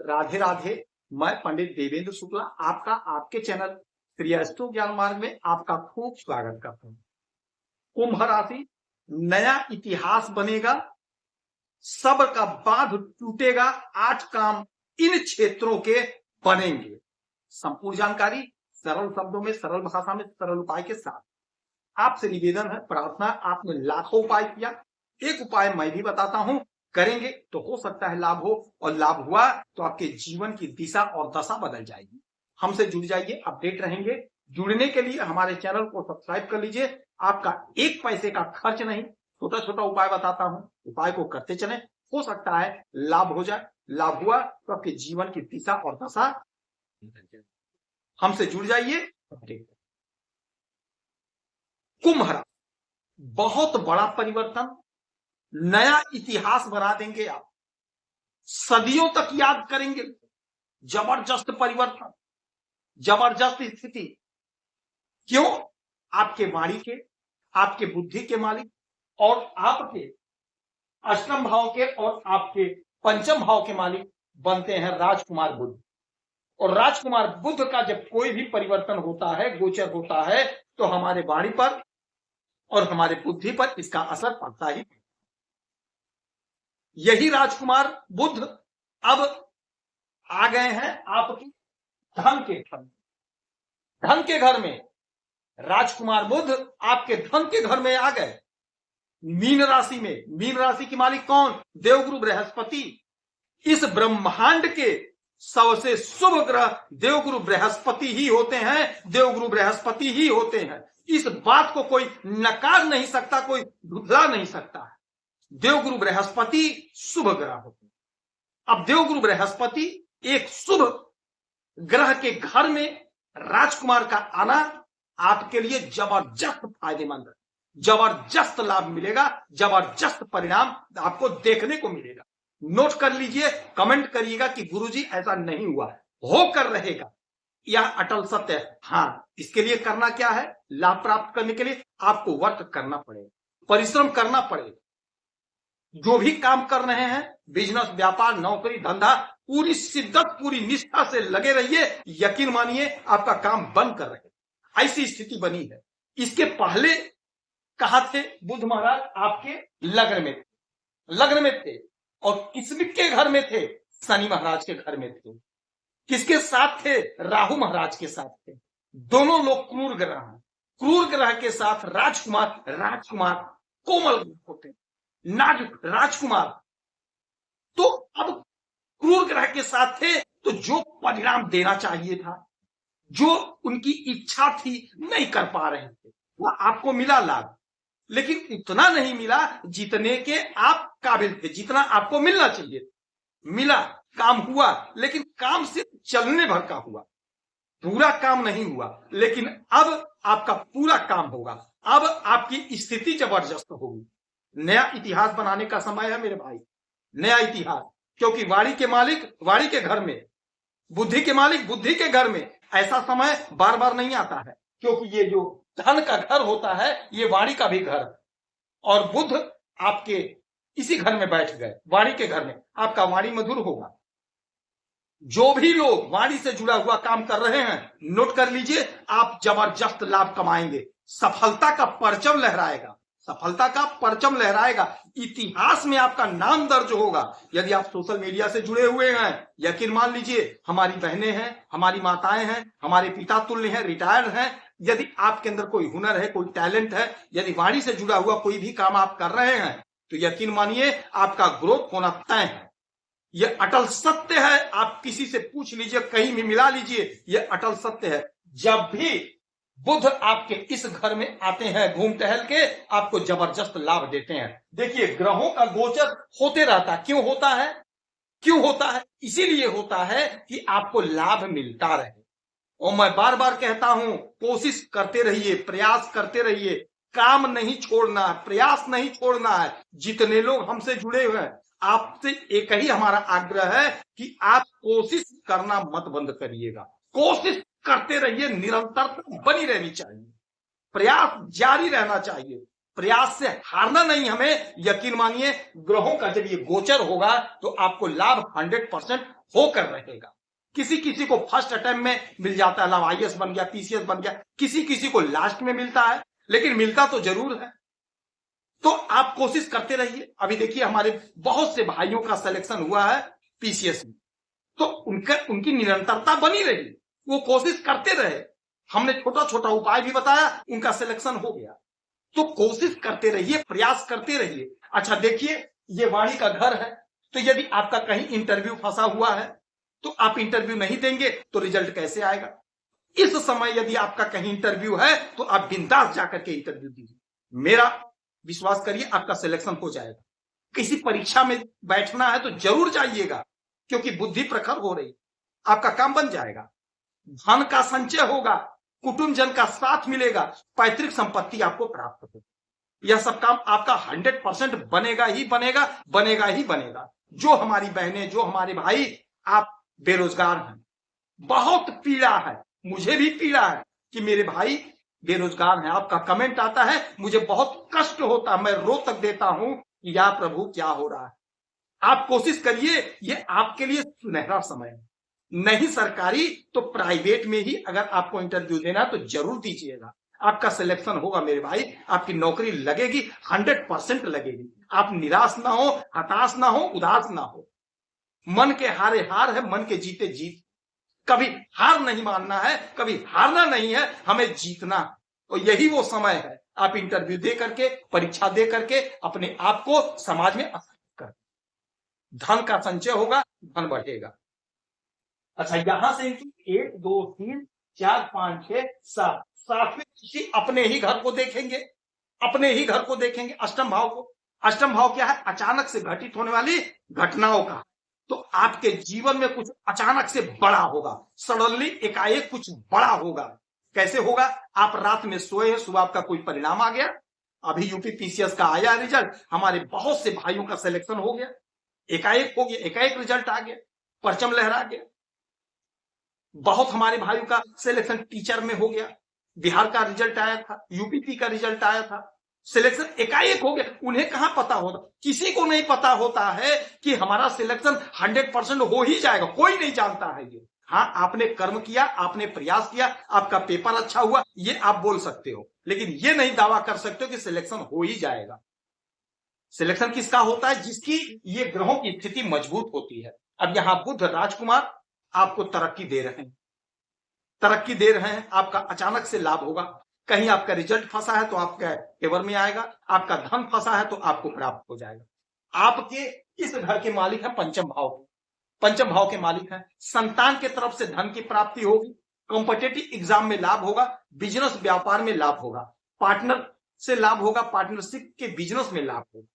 राधे राधे। मैं पंडित देवेंद्र शुक्ला आपका आपके चैनल श्री अष्टो ज्ञान मार्ग में आपका खूब स्वागत करता हूं। कुंभ राशि, नया इतिहास बनेगा, सब्र का बांध टूटेगा, 8 काम इन क्षेत्रों के बनेंगे। संपूर्ण जानकारी सरल शब्दों में, सरल भाषा में, सरल उपाय के साथ। आपसे निवेदन है, प्रार्थना, आपने लाखों उपाय किया, एक उपाय मैं भी बताता हूं, करेंगे तो हो सकता है लाभ हो, और लाभ हुआ तो आपके जीवन की दिशा और दशा बदल जाएगी। हमसे जुड़ जाइए, अपडेट रहेंगे। जुड़ने के लिए हमारे चैनल को सब्सक्राइब कर लीजिए। आपका 1 पैसे का खर्च नहीं, छोटा छोटा उपाय बताता हूं, उपाय को करते चलें, हो सकता है लाभ हो जाए। लाभ हुआ तो आपके जीवन की दिशा और दशा। हमसे जुड़ जाइए, अपडेट। कुंभ राशि, बहुत बड़ा परिवर्तन, नया इतिहास बना देंगे आप, सदियों तक याद करेंगे। जबरदस्त परिवर्तन, जबरदस्त स्थिति। क्यों? आपके वाणी के, आपके बुद्धि के मालिक और आपके अष्टम भाव के और आपके पंचम भाव के मालिक बनते हैं राजकुमार बुध। और राजकुमार बुध का जब कोई भी परिवर्तन होता है, गोचर होता है, तो हमारे वाणी पर और हमारे बुद्धि पर इसका असर पड़ता ही। यही राजकुमार बुध अब आ गए हैं आपकी धन के घर में। धन के घर में राजकुमार बुध आपके धन के घर में आ गए। मीन राशि में, मीन राशि की मालिक कौन? देवगुरु बृहस्पति। इस ब्रह्मांड के सबसे शुभ ग्रह देवगुरु बृहस्पति ही होते हैं, देवगुरु बृहस्पति ही होते हैं। इस बात को कोई नकार नहीं सकता, कोई धुंधला नहीं सकता है। देवगुरु बृहस्पति शुभ ग्रह होते हैं। अब देवगुरु बृहस्पति एक शुभ ग्रह के घर में राजकुमार का आना आपके लिए जबरदस्त फायदेमंद है। जबरदस्त लाभ मिलेगा, जबरदस्त परिणाम आपको देखने को मिलेगा। नोट कर लीजिए, कमेंट करिएगा कि गुरुजी ऐसा नहीं हुआ है, होकर रहेगा। यह अटल सत्य है। हाँ, इसके लिए करना क्या है? लाभ प्राप्त करने के लिए आपको वर्क करना पड़ेगा, परिश्रम करना पड़ेगा। जो भी काम कर रहे हैं, बिजनेस, व्यापार, नौकरी, धंधा, पूरी शिद्दत, पूरी निष्ठा से लगे रहिए। यकीन मानिए आपका काम बन कर रहे। ऐसी स्थिति बनी है। इसके पहले कहा थे बुध महाराज? आपके लग्न में थे, लग्न में थे। और किसके घर में थे? शनि महाराज के घर में थे। किसके साथ थे? राहु महाराज के साथ थे। दोनों लोग क्रूर ग्रह हैं। क्रूर ग्रह के साथ राजकुमार, राजकुमार कोमल होते, नाजुक राजकुमार। तो अब क्रूर ग्रह के साथ थे, तो जो परिणाम देना चाहिए था, जो उनकी इच्छा थी, नहीं कर पा रहे थे, वह आपको मिला लाभ, लेकिन उतना नहीं मिला जितने के आप काबिल थे, जितना आपको मिलना चाहिए। मिला, काम हुआ, लेकिन काम सिर्फ चलने भर का हुआ, पूरा काम नहीं हुआ। लेकिन अब आपका पूरा काम होगा। अब आपकी स्थिति जबरदस्त होगी। नया इतिहास बनाने का समय है मेरे भाई, नया इतिहास। क्योंकि वाणी के मालिक वाणी के घर में, बुद्धि के मालिक बुद्धि के घर में। ऐसा समय बार बार नहीं आता है, क्योंकि ये जो धन का घर होता है, ये वाणी का भी घर। और बुध आपके इसी घर में बैठ गए, वाणी के घर में। आपका वाणी मधुर होगा। जो भी लोग वाणी से जुड़ा हुआ काम कर रहे हैं, नोट कर लीजिए, आप जबरदस्त लाभ कमाएंगे। सफलता का परचम लहराएगा, सफलता का परचम लहराएगा। इतिहास में आपका नाम दर्ज होगा। यदि आप सोशल मीडिया से जुड़े हुए हैं, यकीन मान लीजिए, हमारी बहनें हैं, हमारी माताएं हैं, हमारे पिता तुल्य हैं, रिटायर्ड हैं। यदि आपके अंदर कोई हुनर है, कोई टैलेंट है, यदि वाणी से जुड़ा हुआ कोई भी काम आप कर रहे हैं, तो यकीन मानिए आपका ग्रोथ होना तय है। यह अटल सत्य है। आप किसी से पूछ लीजिए, कहीं भी मिला लीजिए, यह अटल सत्य है। जब भी बुध आपके इस घर में आते हैं घूम टहल के, आपको जबरदस्त लाभ देते हैं। देखिए, ग्रहों का गोचर होते रहता है। क्यों होता है? क्यों होता है? इसीलिए होता है कि आपको लाभ मिलता रहे। और मैं बार बार कहता हूं, कोशिश करते रहिए, प्रयास करते रहिए, काम नहीं छोड़ना है, प्रयास नहीं छोड़ना है। जितने लोग हमसे जुड़े हुए हैं, आपसे एक ही हमारा आग्रह है कि आप कोशिश करना मत बंद करिएगा। कोशिश करते रहिए, निरंतरता बनी रहनी चाहिए, प्रयास जारी रहना चाहिए। प्रयास से हारना नहीं हमें। यकीन मानिए, ग्रहों का जब ये गोचर होगा तो आपको लाभ 100% होकर रहेगा। किसी किसी को फर्स्ट अटेम्प्ट में मिल जाता है, IAS बन गया, PCS बन गया, किसी किसी को लास्ट में मिलता है, लेकिन मिलता तो जरूर है। तो आप कोशिश करते रहिए। अभी देखिए हमारे बहुत से भाइयों का सिलेक्शन हुआ है PCS में, तो उनकी निरंतरता बनी रही, वो कोशिश करते रहे। हमने छोटा छोटा उपाय भी बताया, उनका सिलेक्शन हो गया। तो कोशिश करते रहिए, प्रयास करते रहिए। अच्छा देखिए, ये वाणी का घर है, तो यदि आपका कहीं इंटरव्यू फंसा हुआ है तो आप इंटरव्यू नहीं देंगे तो रिजल्ट कैसे आएगा। इस समय यदि आपका कहीं इंटरव्यू है तो आप बिंदास जाकर के इंटरव्यू दीजिए, मेरा विश्वास करिए आपका सिलेक्शन हो जाएगा। किसी परीक्षा में बैठना है तो जरूर जाइएगा, क्योंकि बुद्धि प्रखर हो रही, आपका काम बन जाएगा, धन का संचय होगा, कुटुंब जन का साथ मिलेगा, पैतृक संपत्ति आपको प्राप्त होगी। यह सब काम आपका 100% बनेगा ही बनेगा, बनेगा ही बनेगा। जो हमारी बहनें, जो हमारे भाई आप बेरोजगार हैं, बहुत पीड़ा है, मुझे भी पीड़ा है कि मेरे भाई बेरोजगार हैं। आपका कमेंट आता है, मुझे बहुत कष्ट होता है, मैं रो तक देता हूं कि या प्रभु क्या हो रहा है। आप कोशिश करिए, ये आपके लिए सुनहरा समय है। नहीं सरकारी तो प्राइवेट में ही अगर आपको इंटरव्यू देना तो जरूर दीजिएगा, आपका सिलेक्शन होगा मेरे भाई, आपकी नौकरी लगेगी, 100% लगेगी। आप निराश ना हो, हताश ना हो, उदास ना हो। मन के हारे हार है, मन के जीते जीत। कभी हार नहीं मानना है, कभी हारना नहीं है, हमें जीतना। और यही वो समय है, आप इंटरव्यू दे करके, परीक्षा दे करके अपने आप को समाज में स्थापित कर, धन का संचय होगा, धन बढ़ेगा। अच्छा, यहां से 1 2 3 4 5 6 7 सातवें किसी अपने ही घर को देखेंगे, अपने ही घर को देखेंगे, अष्टम भाव को। अष्टम भाव क्या है? अचानक से घटित होने वाली घटनाओं का। तो आपके जीवन में कुछ अचानक से बड़ा होगा, सडनली एकाएक कुछ बड़ा होगा। कैसे होगा? आप रात में सोए हैं, सुबह आपका कोई परिणाम आ गया। अभी यूपी PCS का आया रिजल्ट, हमारे बहुत से भाइयों का सिलेक्शन हो गया, एकाएक हो गया, एकाएक रिजल्ट आ गया, परचम लहरा गया। बहुत हमारे भाइयों का सिलेक्शन टीचर में हो गया, बिहार का रिजल्ट आया था, यूपी का रिजल्ट आया था, सिलेक्शन एकाएक हो गया। उन्हें कहां पता होता, किसी को नहीं पता होता है कि हमारा सिलेक्शन 100% हो ही जाएगा, कोई नहीं जानता है ये। हाँ, आपने कर्म किया, आपने प्रयास किया, आपका पेपर अच्छा हुआ, ये आप बोल सकते हो, लेकिन ये नहीं दावा कर सकते हो कि सिलेक्शन हो ही जाएगा। सिलेक्शन किसका होता है? जिसकी ये ग्रहों की स्थिति मजबूत होती है। अब यहां बुध राजकुमार आपको तरक्की दे रहे हैं, तरक्की दे रहे हैं, आपका अचानक से लाभ होगा। कहीं आपका रिजल्ट फंसा है तो आपका फेवर में आएगा, आपका धन फंसा है तो आपको प्राप्त हो जाएगा। आपके इस घर के मालिक है पंचम भाव, पंचम भाव के मालिक हैं। संतान के तरफ से धन की प्राप्ति होगी, कॉम्पिटिटिव एग्जाम में लाभ होगा, बिजनेस व्यापार में लाभ होगा, पार्टनर से लाभ होगा, पार्टनरशिप के बिजनेस में लाभ होगा।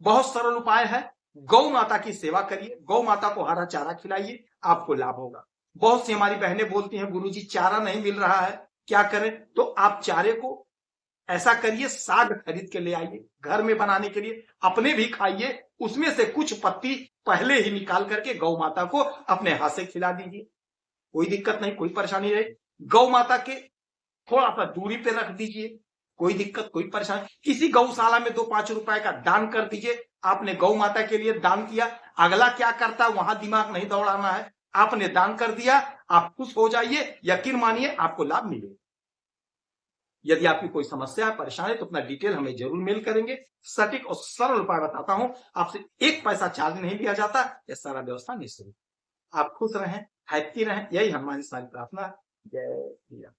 बहुत सरल उपाय है, गौ माता की सेवा करिए, गौ माता को हरा चारा खिलाइए, आपको लाभ होगा। बहुत सी हमारी बहनें बोलती हैं गुरुजी चारा नहीं मिल रहा है, क्या करें? तो आप चारे को ऐसा करिए, साग खरीद के ले आइए, घर में बनाने के लिए अपने भी खाइए, उसमें से कुछ पत्ती पहले ही निकाल करके गौ माता को अपने हाथ से खिला दीजिए, कोई दिक्कत नहीं, कोई परेशानी नहीं। गौ माता के थोड़ा सा दूरी पे रख दीजिए, कोई दिक्कत, कोई परेशानी। किसी गौशाला में 2-5 रुपए का दान कर दीजिए। आपने गौ माता के लिए दान किया, अगला क्या करता है वहां दिमाग नहीं दौड़ाना है, आपने दान कर दिया, आप खुश हो जाइए, यकीन मानिए आपको लाभ मिलेगा। यदि आपकी कोई समस्या है, परेशानी है, तो अपना डिटेल हमें जरूर मेल करेंगे। सटीक और सरल उपाय बताता हूं, आपसे 1 पैसा चार्ज नहीं लिया जाता, यह सारा व्यवस्था निःशुल्क। आप खुश रहें, हैप्पी रहें, यही हमारी सारी प्रार्थना है। जय श्री राम।